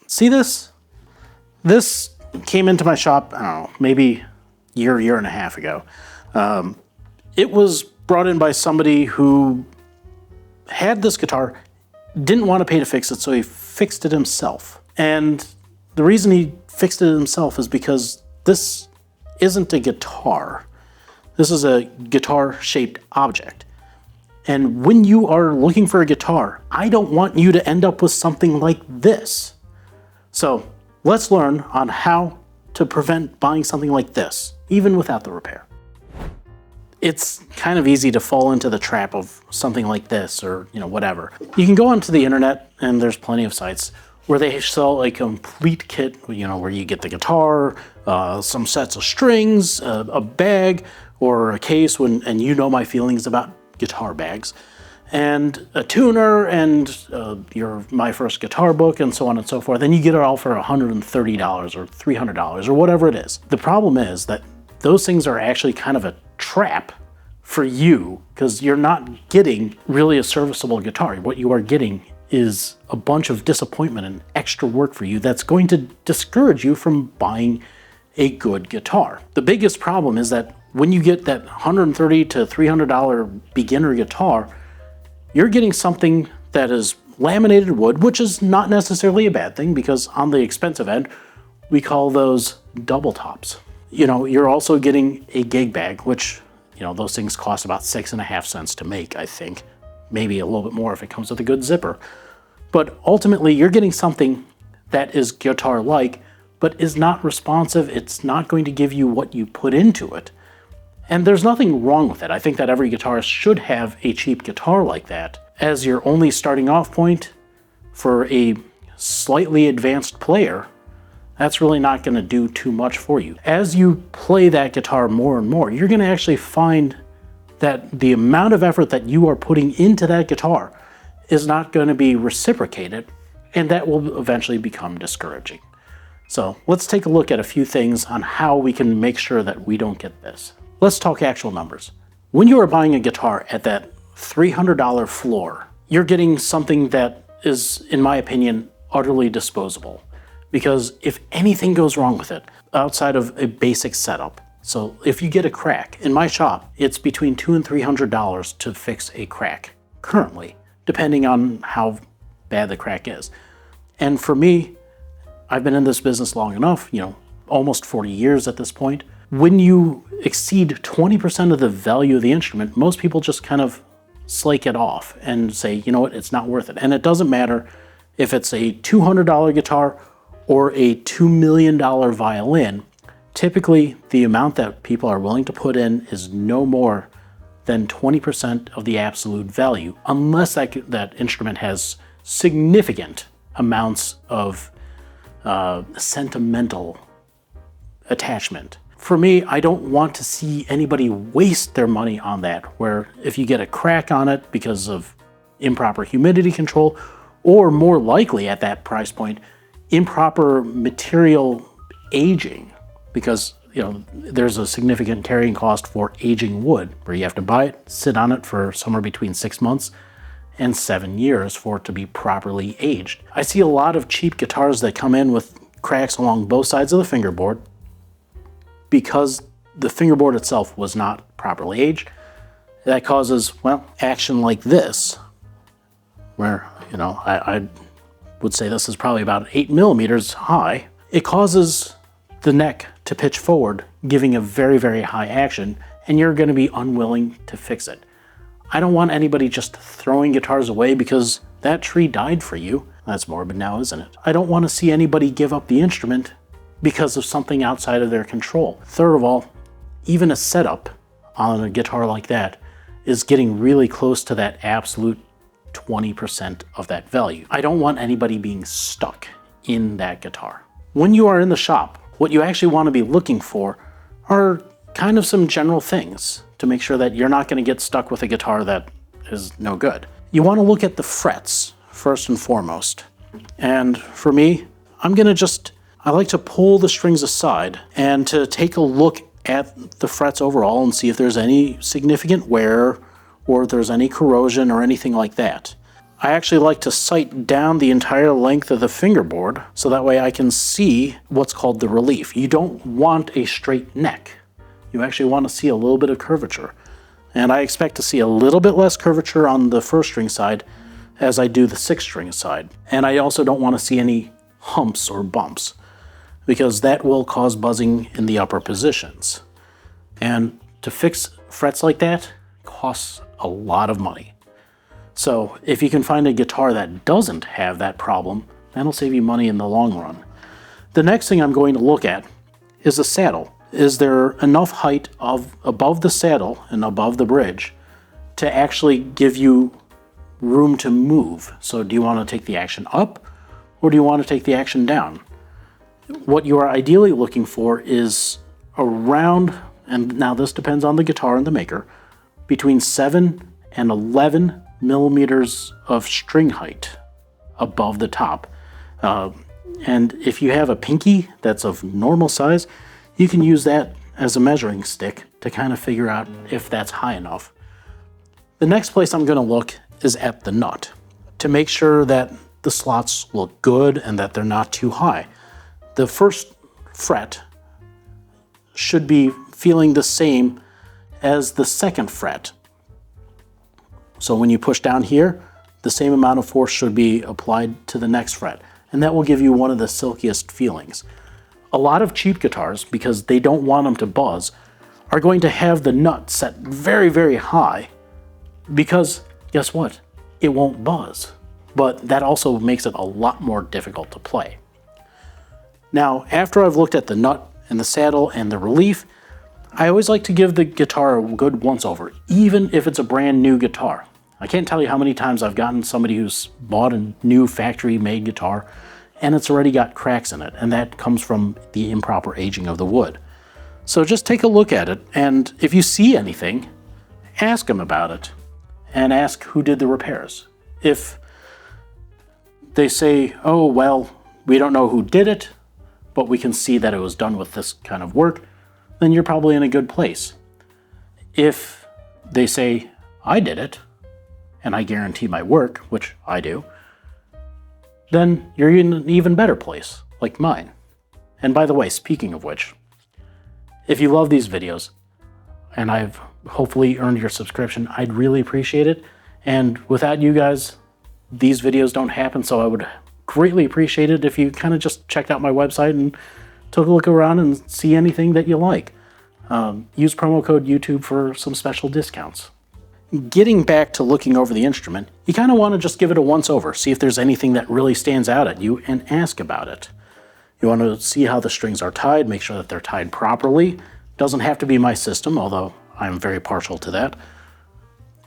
See this? This came into my shop, I don't know, maybe year and a half ago. It was brought in by somebody who had this guitar, didn't want to pay to fix it, so he fixed it himself. And the reason he fixed it himself is because this isn't a guitar. This is a guitar-shaped object. And when you are looking for a guitar, I don't want you to end up with something like this. So let's learn on how to prevent buying something like this, even without the repair. It's kind of easy to fall into the trap of something like this or, whatever. You can go onto the internet and there's plenty of sites where they sell a complete kit, where you get the guitar, some sets of strings, a bag, or a case, and you know my feelings about guitar bags, and a tuner, and your My First Guitar book, and so on and so forth. And you get it all for $130 or $300 or whatever it is. The problem is that those things are actually kind of a trap for you, because you're not getting really a serviceable guitar. What you are getting is a bunch of disappointment and extra work for you that's going to discourage you from buying a good guitar. The biggest problem is that when you get that $130 to $300 beginner guitar, you're getting something that is laminated wood, which is not necessarily a bad thing, because on the expensive end, we call those double tops. You're also getting a gig bag, which, those things cost about 6.5 cents to make, I think. Maybe a little bit more if it comes with a good zipper. But ultimately, you're getting something that is guitar-like, but is not responsive. It's not going to give you what you put into it. And there's nothing wrong with it. I think that every guitarist should have a cheap guitar like that as your only starting off point for a slightly advanced player. That's really not going to do too much for you. As you play that guitar more and more, you're going to actually find that the amount of effort that you are putting into that guitar is not going to be reciprocated, and that will eventually become discouraging. So let's take a look at a few things on how we can make sure that we don't get this. Let's talk actual numbers. When you are buying a guitar at that $300 floor, you're getting something that is, in my opinion, utterly disposable. Because if anything goes wrong with it, outside of a basic setup, so if you get a crack, in my shop, it's between $200 and $300 to fix a crack, currently, depending on how bad the crack is. And for me, I've been in this business long enough, almost 40 years at this point. When you exceed 20% of the value of the instrument, most people just kind of slake it off and say, you know what, it's not worth it. And it doesn't matter if it's a $200 guitar or a $2 million violin. Typically, the amount that people are willing to put in is no more than 20% of the absolute value, unless that instrument has significant amounts of sentimental attachment. For me, I don't want to see anybody waste their money on that, where if you get a crack on it because of improper humidity control, or more likely at that price point, improper material aging, because there's a significant carrying cost for aging wood, where you have to buy it, sit on it for somewhere between 6 months and 7 years for it to be properly aged. I see a lot of cheap guitars that come in with cracks along both sides of the fingerboard because the fingerboard itself was not properly aged. That causes, action like this, where, I would say this is probably about 8 millimeters high. It causes the neck to pitch forward, giving a very, very high action, and you're going to be unwilling to fix it. I don't want anybody just throwing guitars away because that tree died for you. That's morbid now, isn't it? I don't want to see anybody give up the instrument because of something outside of their control. Third of all, even a setup on a guitar like that is getting really close to that absolute 20% of that value. I don't want anybody being stuck in that guitar. When you are in the shop, what you actually want to be looking for are kind of some general things to make sure that you're not going to get stuck with a guitar that is no good. You want to look at the frets first and foremost. And for me, I like to pull the strings aside and to take a look at the frets overall and see if there's any significant wear or if there's any corrosion or anything like that. I actually like to sight down the entire length of the fingerboard so that way I can see what's called the relief. You don't want a straight neck. You actually want to see a little bit of curvature. And I expect to see a little bit less curvature on the first string side as I do the sixth string side. And I also don't want to see any humps or bumps because that will cause buzzing in the upper positions. And to fix frets like that costs a lot of money. So if you can find a guitar that doesn't have that problem, that'll save you money in the long run. The next thing I'm going to look at is the saddle. Is there enough height above the saddle and above the bridge to actually give you room to move? So do you want to take the action up or do you want to take the action down? What you are ideally looking for is around, and now this depends on the guitar and the maker, between 7 and 11 millimeters of string height above the top. And if you have a pinky that's of normal size, you can use that as a measuring stick to kind of figure out if that's high enough. The next place I'm going to look is at the nut to make sure that the slots look good and that they're not too high. The first fret should be feeling the same as the second fret. So when you push down here, the same amount of force should be applied to the next fret, and that will give you one of the silkiest feelings. A lot of cheap guitars, because they don't want them to buzz, are going to have the nut set very, very high because guess what? It won't buzz. But that also makes it a lot more difficult to play. Now, after I've looked at the nut and the saddle and the relief, I always like to give the guitar a good once-over, even if it's a brand new guitar. I can't tell you how many times I've gotten somebody who's bought a new factory-made guitar and it's already got cracks in it, and that comes from the improper aging of the wood. So just take a look at it, and if you see anything, ask them about it, and ask who did the repairs. If they say, oh, well, we don't know who did it, but we can see that it was done with this kind of work, then you're probably in a good place. If they say, I did it, and I guarantee my work, which I do, then you're in an even better place, like mine. And by the way, speaking of which, if you love these videos, and I've hopefully earned your subscription, I'd really appreciate it. And without you guys, these videos don't happen, so I would greatly appreciate it if you kind of just checked out my website and took a look around and see anything that you like. Use promo code YouTube for some special discounts. Getting back to looking over the instrument, you kind of want to just give it a once-over, see if there's anything that really stands out at you, and ask about it. You want to see how the strings are tied, make sure that they're tied properly. Doesn't have to be my system, although I'm very partial to that.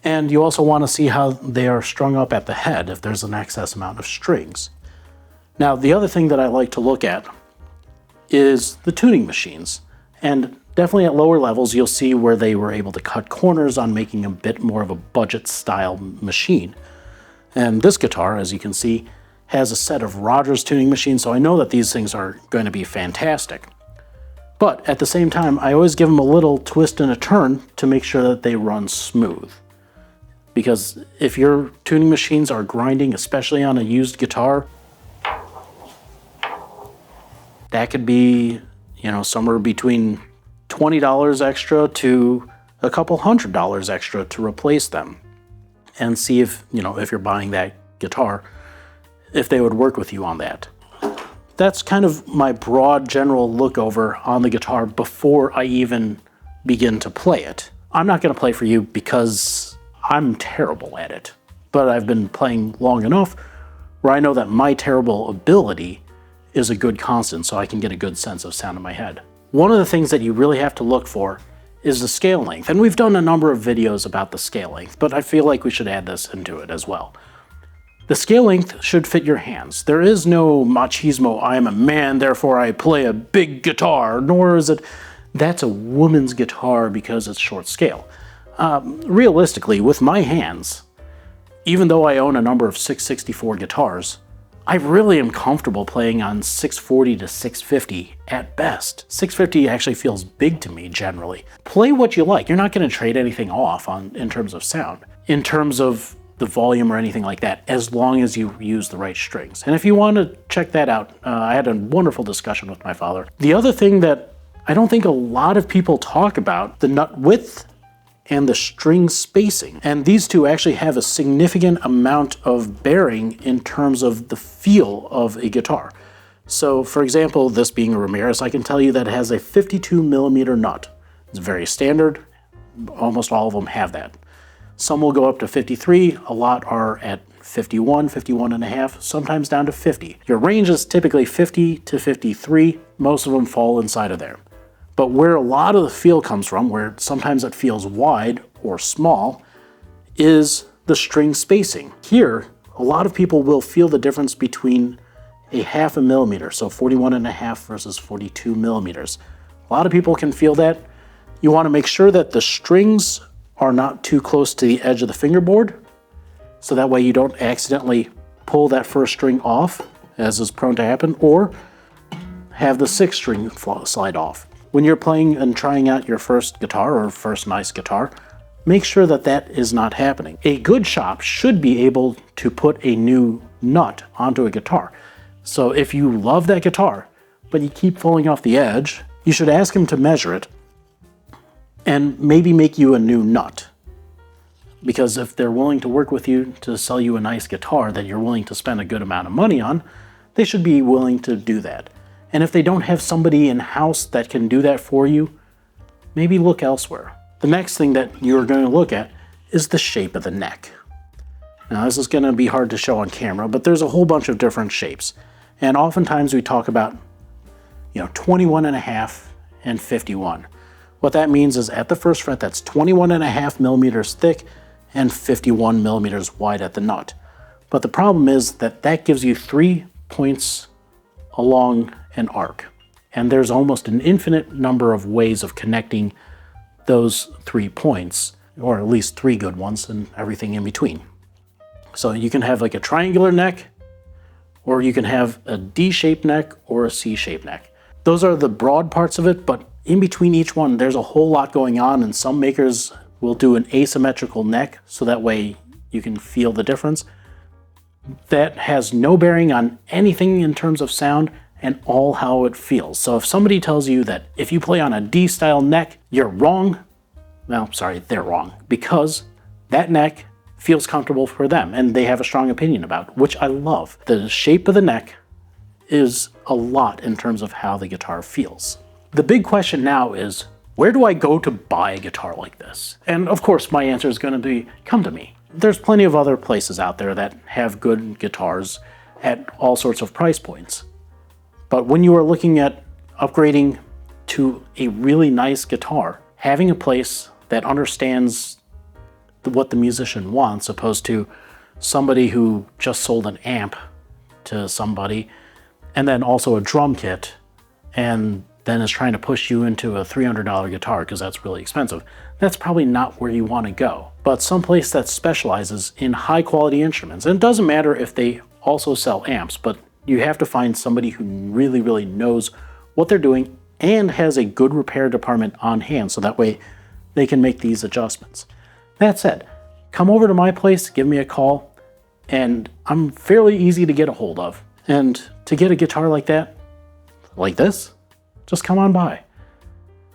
And you also want to see how they are strung up at the head, if there's an excess amount of strings. Now, the other thing that I like to look at is the tuning machines. And definitely at lower levels, you'll see where they were able to cut corners on making a bit more of a budget-style machine. And this guitar, as you can see, has a set of Rogers tuning machines, so I know that these things are going to be fantastic. But at the same time, I always give them a little twist and a turn to make sure that they run smooth. Because if your tuning machines are grinding, especially on a used guitar, that could be, somewhere between $20 extra to a couple $100 extra to replace them. And see if you're buying that guitar, if they would work with you on that. That's kind of my broad general look over on the guitar before I even begin to play it. I'm not going to play for you because I'm terrible at it, but I've been playing long enough where I know that my terrible ability is a good constant, so I can get a good sense of sound in my head. One of the things that you really have to look for is the scale length, and we've done a number of videos about the scale length, but I feel like we should add this into it as well. The scale length should fit your hands. There is no machismo, I am a man, therefore I play a big guitar, nor is it, that's a woman's guitar because it's short scale. Realistically, with my hands, even though I own a number of 664 guitars, I really am comfortable playing on 640 to 650 at best. 650 actually feels big to me generally. Play what you like. You're not going to trade anything off in terms of sound. In terms of the volume or anything like that, as long as you use the right strings. And if you want to check that out, I had a wonderful discussion with my father. The other thing that I don't think a lot of people talk about, the nut width and the string spacing. And these two actually have a significant amount of bearing in terms of the feel of a guitar. So for example, this being a Ramirez, I can tell you that it has a 52 millimeter nut. It's very standard. Almost all of them have that. Some will go up to 53, a lot are at 51, 51 and a half, sometimes down to 50. Your range is typically 50 to 53, most of them fall inside of there. But where a lot of the feel comes from, where sometimes it feels wide or small, is the string spacing. Here, a lot of people will feel the difference between a half a millimeter, so 41 and a half versus 42 millimeters. A lot of people can feel that. You want to make sure that the strings are not too close to the edge of the fingerboard, so that way you don't accidentally pull that first string off, as is prone to happen, or have the sixth string slide off. When you're playing and trying out your first guitar or first nice guitar, make sure that that is not happening. A good shop should be able to put a new nut onto a guitar. So if you love that guitar, but you keep falling off the edge, you should ask him to measure it and maybe make you a new nut. Because if they're willing to work with you to sell you a nice guitar that you're willing to spend a good amount of money on, they should be willing to do that. And if they don't have somebody in-house that can do that for you, maybe look elsewhere. The next thing that you're going to look at is the shape of the neck. Now this is going to be hard to show on camera, but there's a whole bunch of different shapes. And oftentimes we talk about, 21 and a half and 51. What that means is at the first fret, that's 21 and a half millimeters thick and 51 millimeters wide at the nut. But the problem is that that gives you 3 points along an arc. And there's almost an infinite number of ways of connecting those 3 points, or at least 3 good ones and everything in between. So you can have like a triangular neck, or you can have a D-shaped neck or a C-shaped neck. Those are the broad parts of it, but in between each one, there's a whole lot going on, and some makers will do an asymmetrical neck, so that way you can feel the difference. That has no bearing on anything in terms of sound, and all how it feels. So if somebody tells you that if you play on a D-style neck, you're wrong, well, sorry, they're wrong, because that neck feels comfortable for them, and they have a strong opinion about, which I love. The shape of the neck is a lot in terms of how the guitar feels. The big question now is, where do I go to buy a guitar like this? And of course, my answer is going to be, come to me. There's plenty of other places out there that have good guitars at all sorts of price points. But when you are looking at upgrading to a really nice guitar, having a place that understands what the musician wants, opposed to somebody who just sold an amp to somebody, and then also a drum kit, and then is trying to push you into a $300 guitar because that's really expensive, that's probably not where you want to go. But someplace that specializes in high quality instruments, and it doesn't matter if they also sell amps, but you have to find somebody who really, really knows what they're doing and has a good repair department on hand, so that way they can make these adjustments. That said, come over to my place, give me a call, and I'm fairly easy to get a hold of. And to get a guitar like that, like this, just come on by.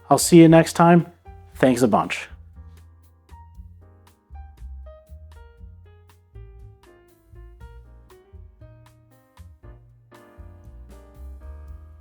I'll see you next time. Thanks a bunch.